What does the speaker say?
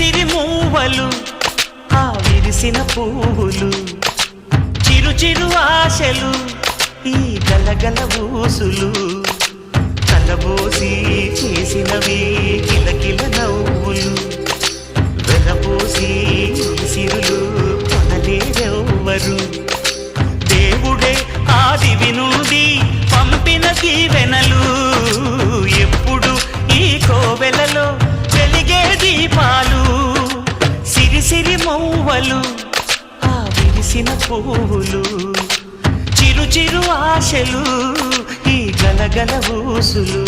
సిరి మూవలు ఆ విరిసిన పువ్వులు చిరు చిరు ఆశలు ఈ గలగల ఊసులు కలబోసి చేసినవి కిలకిల నవ్వులు వెలబోసి సిరులు కొనలేరెవ్వరు దేవుడే ఆదివి నుండి పంపిన దీవెనలు ఎప్పుడు ఈ కోవెలలో వెలిగే దీపాలు సిరి సిరి మౌవలు ఆ విరిసిన పువ్వులు చిరు చిరు ఆశలు ఈ గలగల ఊసులు